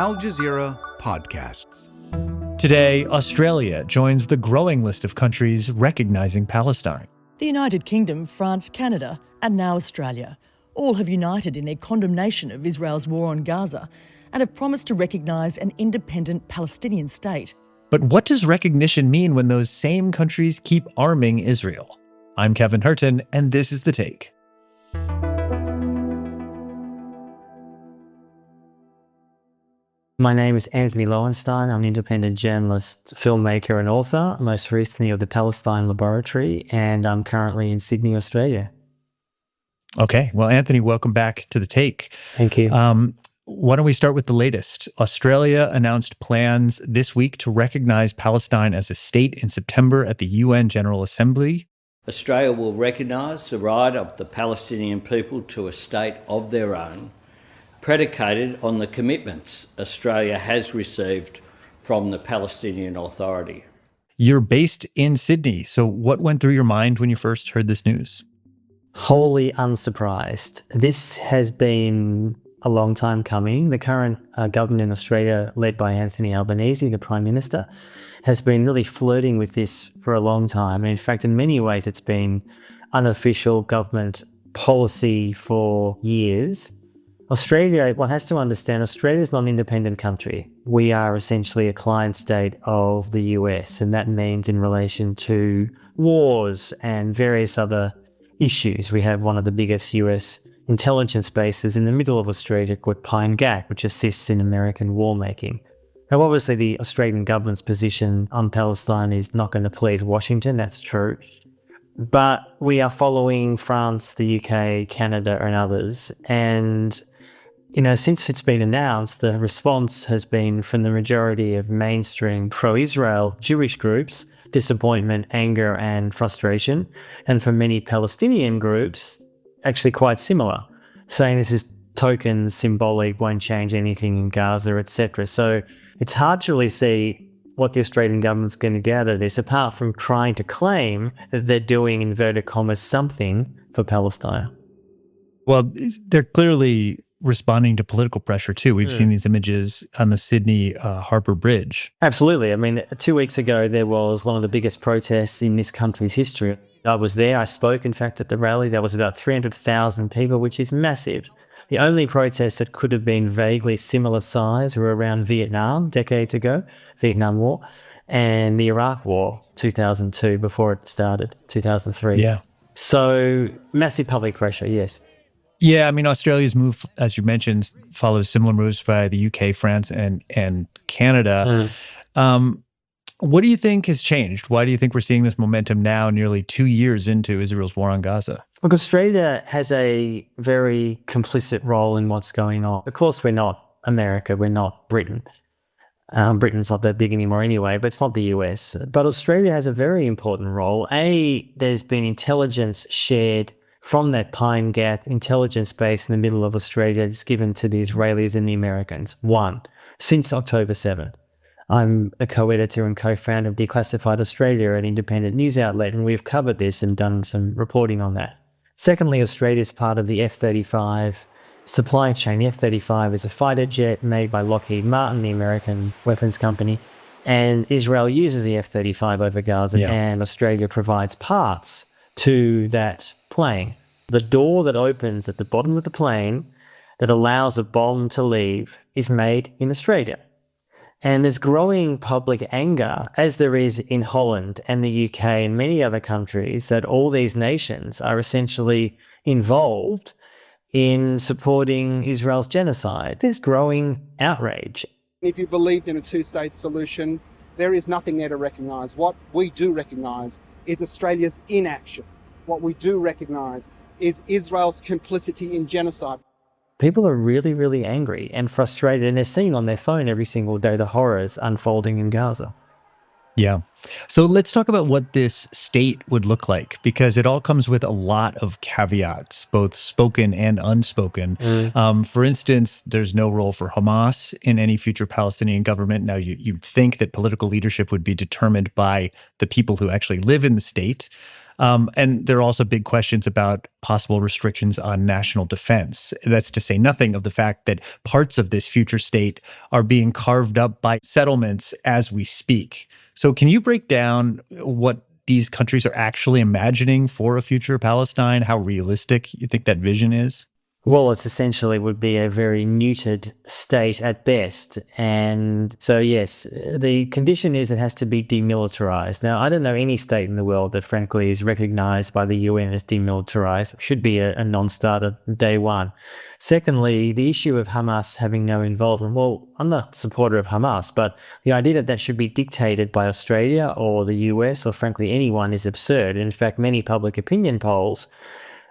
Al Jazeera Podcasts. Today, Australia joins the growing list of countries recognizing Palestine. The United Kingdom, France, Canada, and now Australia all have united in their condemnation of Israel's war on Gaza and have promised to recognise an independent Palestinian state. But what does recognition mean when those same countries keep arming Israel? I'm Kevin Hirten, and this is The Take. My name is Antony Loewenstein. I'm an independent journalist, filmmaker and author, most recently of the Palestine Laboratory, and I'm currently in Sydney, Australia. Okay. Well, Anthony, welcome back to The Take. Thank you. Why don't we start with the latest? Australia announced plans this week to recognize Palestine as a state in September at the UN General Assembly. Australia will recognise the right of the Palestinian people to a state of their own, predicated on the commitments Australia has received from the Palestinian Authority. You're based in Sydney, so what went through your mind when you first heard this news? Wholly unsurprised. This has been a long time coming. The current government in Australia, led by Anthony Albanese, the Prime Minister, has been really flirting with this for a long time. In fact, in many ways, it's been unofficial government policy for years. Australia, one has to understand, Australia is not an independent country. We are essentially a client state of the US, and that means in relation to wars and various other issues. We have one of the biggest US intelligence bases in the middle of Australia called Pine Gap, which assists in American war making. Now, obviously, the Australian government's position on Palestine is not going to please Washington, that's true. But we are following France, the UK, Canada, and others, and since it's been announced, the response has been from the majority of mainstream pro-Israel Jewish groups, disappointment, anger, and frustration. And for many Palestinian groups, actually quite similar, saying this is token, symbolic, won't change anything in Gaza, etc. So it's hard to really see what the Australian government's going to get out of this, apart from trying to claim that they're doing, inverted commas, something for Palestine. Well, they're clearly responding to political pressure too. We've seen these images on the Sydney Harbour Bridge. Absolutely. I mean, 2 weeks ago, there was one of the biggest protests in this country's history. I was there. I spoke, in fact, at the rally. There was about 300,000 people, which is massive. The only protests that could have been vaguely similar size were around Vietnam decades ago, Vietnam War, and the Iraq War, 2002, before it started, 2003. Yeah. So massive public pressure, yes. Yeah, I mean, Australia's move, as you mentioned, follows similar moves by the UK, France, and Canada. What do you think has changed? Why do you think we're seeing this momentum now, nearly 2 years into Israel's war on Gaza? Look, Australia has a very complicit role in what's going on. Of course, we're not America, we're not Britain. Britain's not that big anymore anyway, but it's not the US. But Australia has a very important role. There's been intelligence shared from that Pine Gap intelligence base in the middle of Australia. It's given to the Israelis and the Americans. Since October 7th. I'm a co-editor and co-founder of Declassified Australia, an independent news outlet, and we've covered this and done some reporting on that. Secondly, Australia is part of the F-35 supply chain. The F-35 is a fighter jet made by Lockheed Martin, the American weapons company, and Israel uses the F-35 over Gaza, and Australia provides parts to that plane. The door that opens at the bottom of the plane that allows a bomb to leave is made in Australia. And there's growing public anger, as there is in Holland and the UK and many other countries, that all these nations are essentially involved in supporting Israel's genocide. There's growing outrage. If you believed in a two-state solution, there is nothing there to recognise. What we do recognise is Australia's inaction. What we do recognise is Israel's complicity in genocide. People are really, really angry and frustrated, and they're seeing on their phone every single day the horrors unfolding in Gaza. Yeah. So let's talk about what this state would look like, because it all comes with a lot of caveats, both spoken and unspoken. For instance, there's no role for Hamas in any future Palestinian government. Now, you'd think that political leadership would be determined by the people who actually live in the state. And there are also big questions about possible restrictions on national defense. That's to say nothing of the fact that parts of this future state are being carved up by settlements as we speak. So can you break down what these countries are actually imagining for a future Palestine, how realistic you think that vision is? Well, it's essentially would be a very neutered state at best. And so, yes, the condition is it has to be demilitarized. Now, I don't know any state in the world that, frankly, is recognized by the UN as demilitarized. It should be a non-starter day one. Secondly, the issue of Hamas having no involvement. Well, I'm not a supporter of Hamas, but the idea that that should be dictated by Australia or the US or, frankly, anyone is absurd. In fact, many public opinion polls,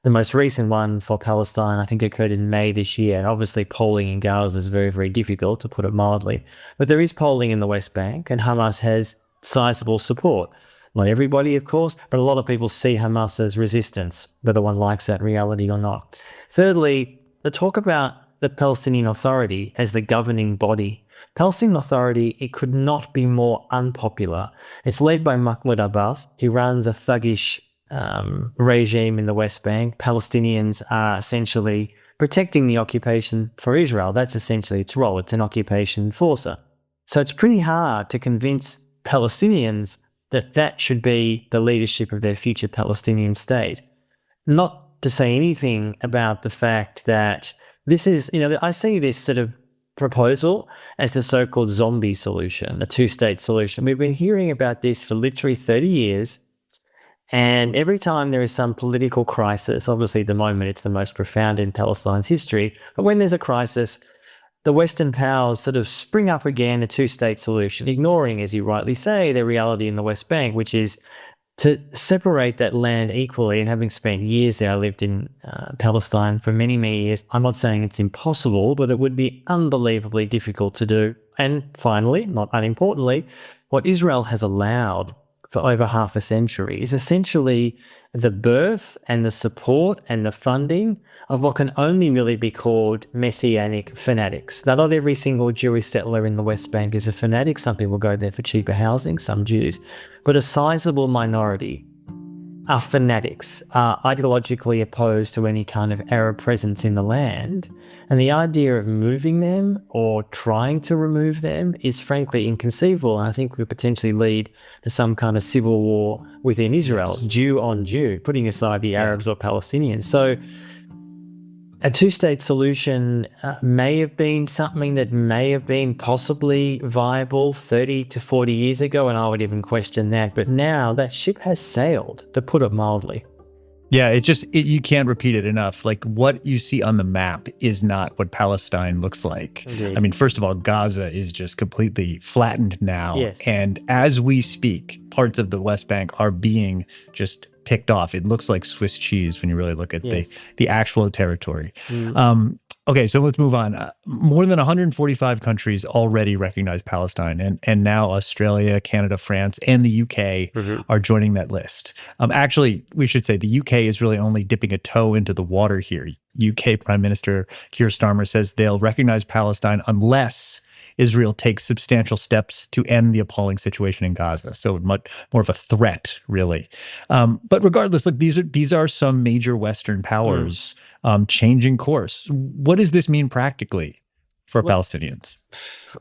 the most recent one for Palestine, I think, occurred in May this year. Obviously, polling in Gaza is very, very difficult, to put it mildly. But there is polling in the West Bank, and Hamas has sizable support. Not everybody, of course, but a lot of people see Hamas as resistance, whether one likes that reality or not. Thirdly, the talk about the Palestinian Authority as the governing body. Palestinian Authority, it could not be more unpopular. It's led by Mahmoud Abbas. He runs a thuggish regime in the West Bank. Palestinians are essentially protecting the occupation for Israel. That's essentially its role. It's an occupation enforcer. So it's pretty hard to convince Palestinians that that should be the leadership of their future Palestinian state. Not to say anything about the fact that this is, I see this sort of proposal as the so-called zombie solution, a two-state solution. We've been hearing about this for literally 30 years. And every time there is some political crisis, obviously at the moment it's the most profound in Palestine's history, but when there's a crisis, the Western powers sort of spring up again a two-state solution, ignoring, as you rightly say, the reality in the West Bank, which is to separate that land equally. And having spent years there, I lived in Palestine for many, many years. I'm not saying it's impossible, but it would be unbelievably difficult to do. And finally, not unimportantly, what Israel has allowed for over half a century is essentially the birth and the support and the funding of what can only really be called Messianic fanatics. Now, not every single Jewish settler in the West Bank is a fanatic. Some people go there for cheaper housing, some Jews. But a sizable minority are fanatics, are ideologically opposed to any kind of Arab presence in the land. And the idea of moving them or trying to remove them is frankly inconceivable. And I think could potentially lead to some kind of civil war within Israel, Jew on Jew, putting aside the Arabs or Palestinians. So a two-state solution may have been something that may have been possibly viable 30 to 40 years ago, and I would even question that. But now that ship has sailed, to put it mildly. Yeah, you can't repeat it enough. Like, what you see on the map is not what Palestine looks like. Indeed. I mean, first of all, Gaza is just completely flattened now. Yes. And as we speak, parts of the West Bank are being just picked off. It looks like Swiss cheese when you really look at the actual territory. Okay, so let's move on. More than 145 countries already recognize Palestine, and now Australia, Canada, France, and the UK are joining that list. Actually, we should say the UK is really only dipping a toe into the water here. UK Prime Minister Keir Starmer says they'll recognize Palestine unless Israel takes substantial steps to end the appalling situation in Gaza. So much more of a threat, really. But regardless, look, these are some major Western powers changing course. What does this mean practically for Palestinians?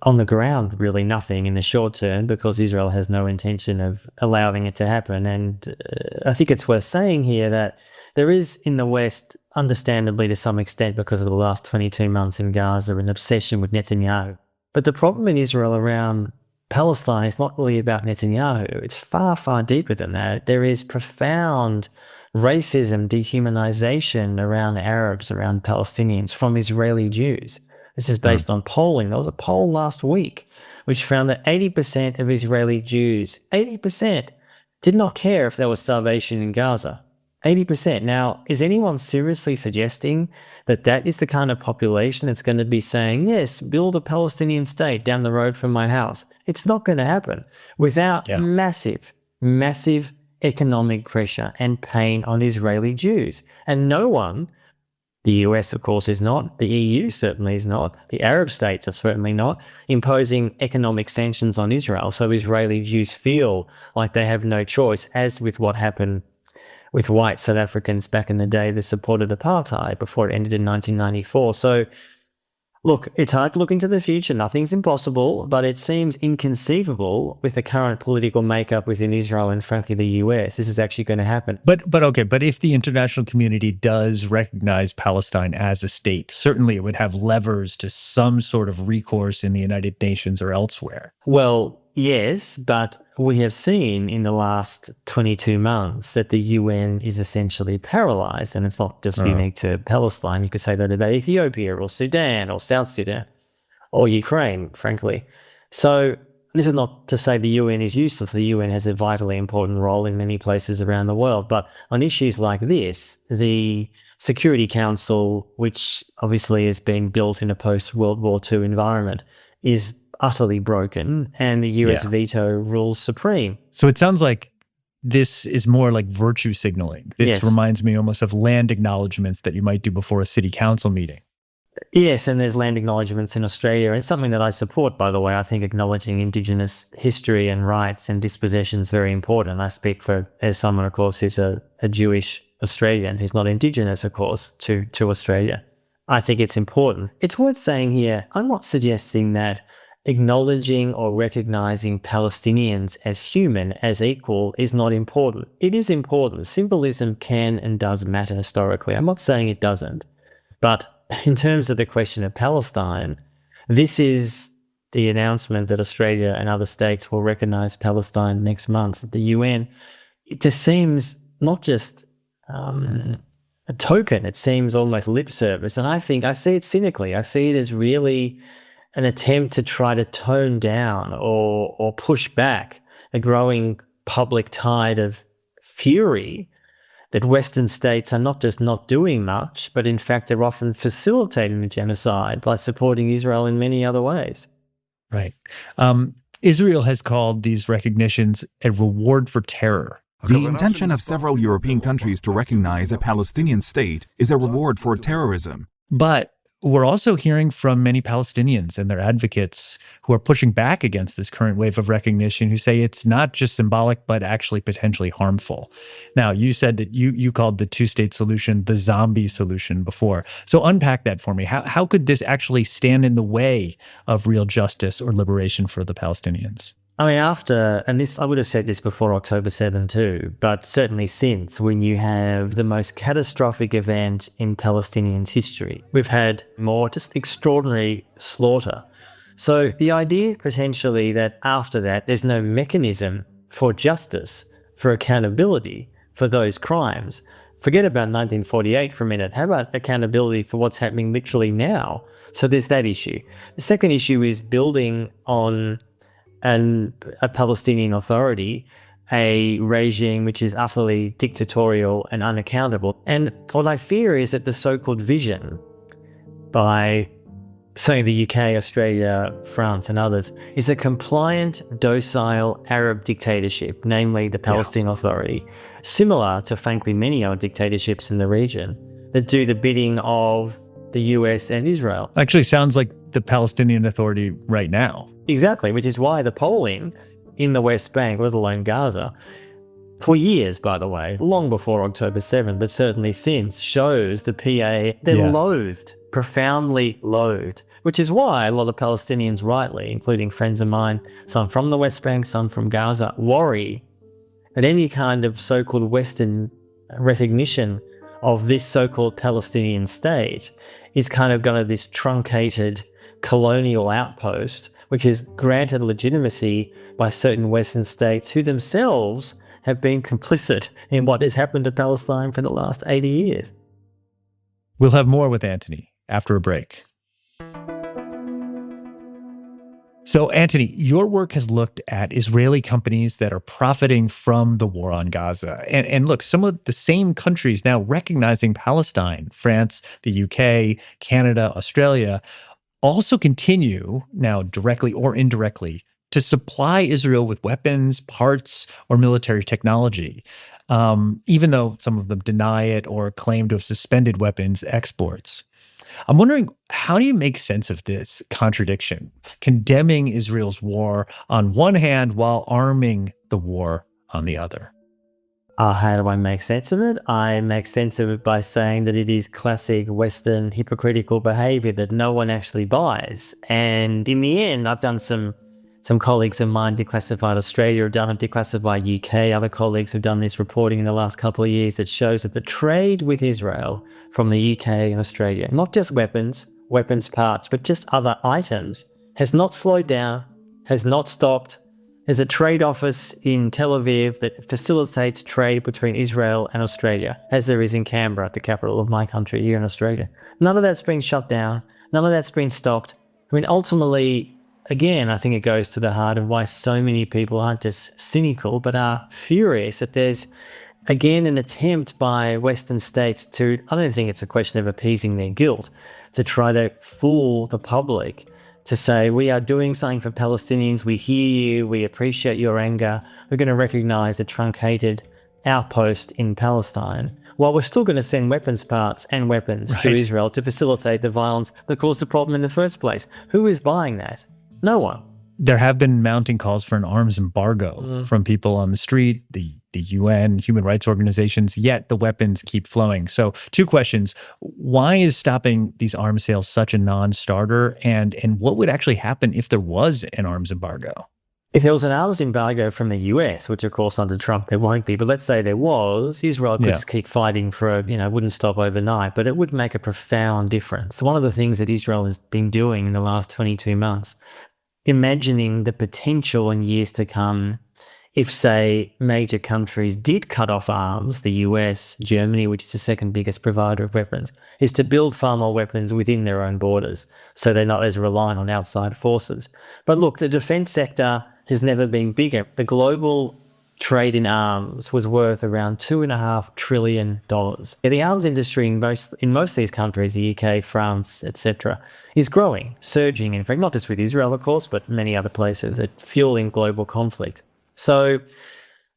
On the ground, really nothing in the short term, because Israel has no intention of allowing it to happen. And I think it's worth saying here that there is in the West, understandably to some extent because of the last 22 months in Gaza, an obsession with Netanyahu. But the problem in Israel around Palestine is not really about Netanyahu. It's far, far deeper than that. There is profound racism, dehumanization around Arabs, around Palestinians from Israeli Jews. This is based on polling. There was a poll last week which found that 80% of Israeli Jews, 80%, did not care if there was starvation in Gaza. 80%. Now, is anyone seriously suggesting that that is the kind of population that's going to be saying, yes, build a Palestinian state down the road from my house? It's not going to happen without massive, massive economic pressure and pain on Israeli Jews. And no one, the US, of course, is not, the EU certainly is not, the Arab states are certainly not, imposing economic sanctions on Israel. So Israeli Jews feel like they have no choice, as with what happened with white South Africans back in the day that supported apartheid before it ended in 1994. So, look, it's hard to look into the future. Nothing's impossible, but it seems inconceivable with the current political makeup within Israel and, frankly, the US. This is actually going to happen. But if the international community does recognize Palestine as a state, certainly it would have levers to some sort of recourse in the United Nations or elsewhere. Well, yes, but we have seen in the last 22 months that the UN is essentially paralyzed, and it's not just unique to Palestine. You could say that about Ethiopia or Sudan or South Sudan or Ukraine, frankly. So this is not to say the UN is useless. The UN has a vitally important role in many places around the world. But on issues like this, the Security Council, which obviously has been built in a post-World War II environment, is utterly broken, and the US veto rules supreme. So it sounds like this is more like virtue signaling. This reminds me almost of land acknowledgements that you might do before a city council meeting. Yes, and there's land acknowledgements in Australia. It's something that I support, by the way. I think acknowledging Indigenous history and rights and dispossession is very important. I speak as someone, of course, who's a Jewish Australian, who's not Indigenous, of course, to Australia. I think it's important. It's worth saying here, I'm not suggesting that acknowledging or recognizing Palestinians as human, as equal, is not important. It is important. Symbolism can and does matter historically. I'm not saying it doesn't. But in terms of the question of Palestine, this is the announcement that Australia and other states will recognize Palestine next month at the UN. It just seems not just a token. It seems almost lip service. And I see it cynically. I see it as really an attempt to try to tone down or push back a growing public tide of fury that Western states are not just not doing much, but in fact are often facilitating the genocide by supporting Israel in many other ways. Right. Israel has called these recognitions a reward for terror. The intention of several European countries to recognize a Palestinian state is a reward for terrorism. But we're also hearing from many Palestinians and their advocates who are pushing back against this current wave of recognition, who say it's not just symbolic, but actually potentially harmful. Now, you said that you called the two-state solution the zombie solution before. So unpack that for me. How could this actually stand in the way of real justice or liberation for the Palestinians? I mean, I would have said this before October 7 too, but certainly since, when you have the most catastrophic event in Palestinians' history, we've had more just extraordinary slaughter. So the idea potentially that after that, there's no mechanism for justice, for accountability for those crimes. Forget about 1948 for a minute. How about accountability for what's happening literally now? So there's that issue. The second issue is building on a Palestinian Authority, a regime which is utterly dictatorial and unaccountable. And what I fear is that the so-called vision by, say, the UK, Australia, France and others, is a compliant, docile Arab dictatorship, namely the Palestinian Authority, similar to, frankly, many other dictatorships in the region that do the bidding of the US and Israel. Actually sounds like the Palestinian Authority right now. Exactly, which is why the polling in the West Bank, let alone Gaza, for years, by the way, long before October 7, but certainly since, shows the PA, they're loathed, profoundly loathed, which is why a lot of Palestinians rightly, including friends of mine, some from the West Bank, some from Gaza, worry that any kind of so-called Western recognition of this so-called Palestinian state is kind of going to this truncated colonial outpost, which is granted legitimacy by certain Western states who themselves have been complicit in what has happened to Palestine for the last 80 years. We'll have more with Antony after a break. So, Antony, your work has looked at Israeli companies that are profiting from the war on Gaza. And look, some of the same countries now recognizing Palestine, France, the UK, Canada, Australia, also continue, now directly or indirectly, to supply Israel with weapons, parts, or military technology, even though some of them deny it or claim to have suspended weapons exports. I'm wondering, how do you make sense of this contradiction, condemning Israel's war on one hand while arming the war on the other? How do I make sense of it? I make sense of it by saying that it is classic Western hypocritical behaviour that no one actually buys. And in the end, I've done some colleagues of mine declassified Australia, have done it declassified UK. Other colleagues have done this reporting in the last couple of years that shows that the trade with Israel from the UK and Australia, not just weapons parts, but just other items, has not slowed down, has not stopped. There's a trade office in Tel Aviv that facilitates trade between Israel and Australia, as there is in Canberra, the capital of my country here in Australia. None of that's been shut down. None of that's been stopped. I mean, ultimately, again, I think it goes to the heart of why so many people aren't just cynical, but are furious that there's, again, an attempt by Western states to, I don't think it's a question of appeasing their guilt, to try to fool the public, to say, we are doing something for Palestinians, we hear you, we appreciate your anger, we're going to recognise a truncated outpost in Palestine, while we're still going to send weapons parts and weapons to Israel to facilitate the violence that caused the problem in the first place. Who is buying that? No one. There have been mounting calls for an arms embargo from people on the street, the UN, human rights organizations, yet the weapons keep flowing. So 2 questions. Why is stopping these arms sales such a non-starter? And what would actually happen if there was an arms embargo? If there was an arms embargo from the US, which of course under Trump there won't be, but let's say there was, Israel could just keep fighting for, wouldn't stop overnight, but it would make a profound difference. One of the things that Israel has been doing in the last 22 months, imagining the potential in years to come if, say, major countries did cut off arms, the US, Germany, which is the second biggest provider of weapons, is to build far more weapons within their own borders so they're not as reliant on outside forces. But look, the defence sector has never been bigger. The global trade in arms was worth around $2.5 trillion. The arms industry in most of these countries, the UK, France, etc., is growing, surging, in fact, not just with Israel, of course, but many other places, fueling global conflict. So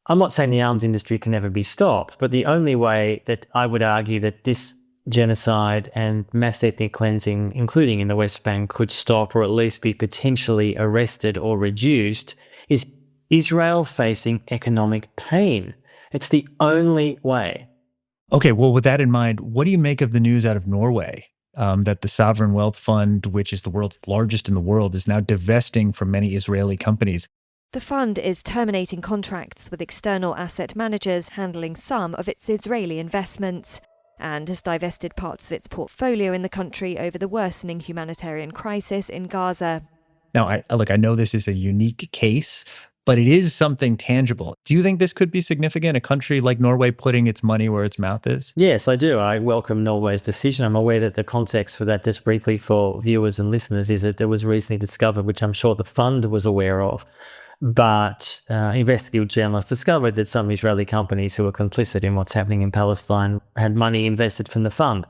I'm not saying the arms industry can never be stopped, but the only way that I would argue that this genocide and mass ethnic cleansing, including in the West Bank, could stop or at least be potentially arrested or reduced is Israel facing economic pain. It's the only way. Okay, well, with that in mind, what do you make of the news out of Norway that the Sovereign Wealth Fund, which is the world's largest in the world, is now divesting from many Israeli companies? The fund is terminating contracts with external asset managers handling some of its Israeli investments and has divested parts of its portfolio in the country over the worsening humanitarian crisis in Gaza. Now, I know this is a unique case, but it is something tangible. Do you think this could be significant, a country like Norway putting its money where its mouth is? Yes, I do. I welcome Norway's decision. I'm aware that the context for that, just briefly for viewers and listeners, is that it was recently discovered, which I'm sure the fund was aware of, but investigative journalists discovered that some Israeli companies who were complicit in what's happening in Palestine had money invested from the fund.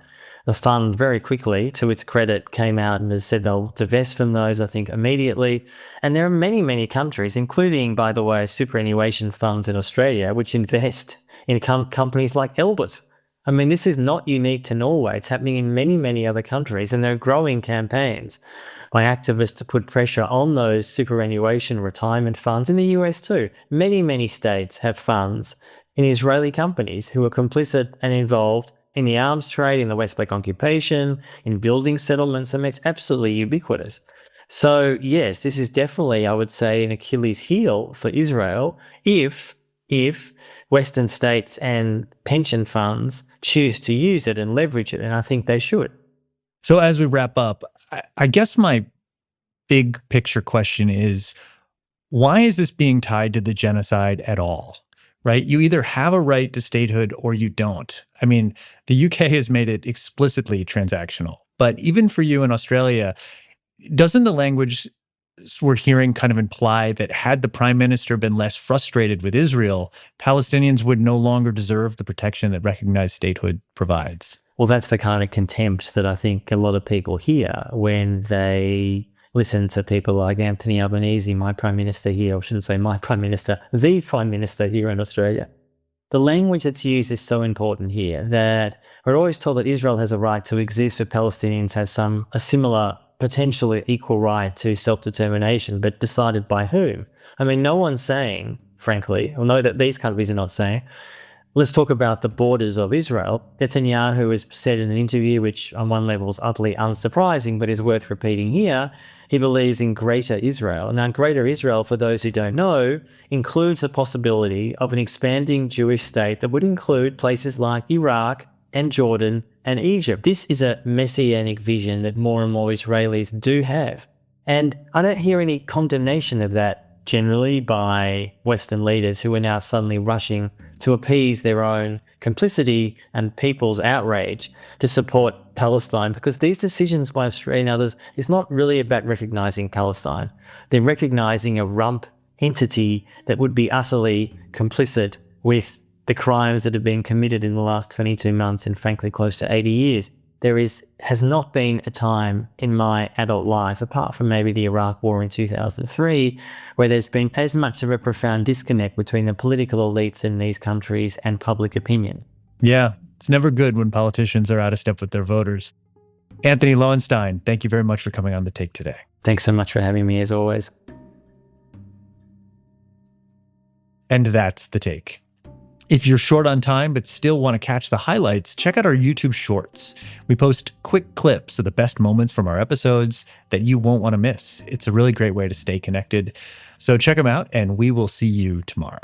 The fund very quickly, to its credit, came out and has said they'll divest from those, I think, immediately. And there are many, many countries, including, by the way, superannuation funds in Australia, which invest in companies like Elbit. I mean, this is not unique to Norway. It's happening in many, many other countries, and there are growing campaigns by activists to put pressure on those superannuation retirement funds in the US too. Many, many states have funds in Israeli companies who are complicit and involved in the arms trade, in the West Bank occupation, in building settlements. I mean, it's absolutely ubiquitous. So yes, this is definitely, I would say, an Achilles heel for Israel if Western states and pension funds choose to use it and leverage it, and I think they should. So as we wrap up, I guess my big picture question is, why is this being tied to the genocide at all? Right? You either have a right to statehood or you don't. I mean, the UK has made it explicitly transactional. But even for you in Australia, doesn't the language we're hearing kind of imply that had the prime minister been less frustrated with Israel, Palestinians would no longer deserve the protection that recognized statehood provides? Well, that's the kind of contempt that I think a lot of people hear when they listen to people like Anthony Albanese, my prime minister here, or I shouldn't say my prime minister, the prime minister here in Australia. The language that's used is so important here that we're always told that Israel has a right to exist, but Palestinians have a similar, potentially equal right to self-determination, but decided by whom? I mean, no one's saying, frankly, or no, that these countries are not saying, Let's talk about the borders of Israel. Netanyahu has said in an interview, which on one level is utterly unsurprising, but is worth repeating here, he believes in Greater Israel. Now, Greater Israel, for those who don't know, includes the possibility of an expanding Jewish state that would include places like Iraq and Jordan and Egypt. This is a messianic vision that more and more Israelis do have. And I don't hear any condemnation of that generally by Western leaders who are now suddenly rushing to appease their own complicity and people's outrage to support Palestine, because these decisions by Australia and others is not really about recognising Palestine. They're recognising a rump entity that would be utterly complicit with the crimes that have been committed in the last 22 months and frankly close to 80 years. There has not been a time in my adult life, apart from maybe the Iraq War in 2003, where there's been as much of a profound disconnect between the political elites in these countries and public opinion. Yeah, it's never good when politicians are out of step with their voters. Antony Loewenstein, thank you very much for coming on The Take today. Thanks so much for having me, as always. And that's The Take. If you're short on time but still want to catch the highlights, check out our YouTube Shorts. We post quick clips of the best moments from our episodes that you won't want to miss. It's a really great way to stay connected. So check them out, and we will see you tomorrow.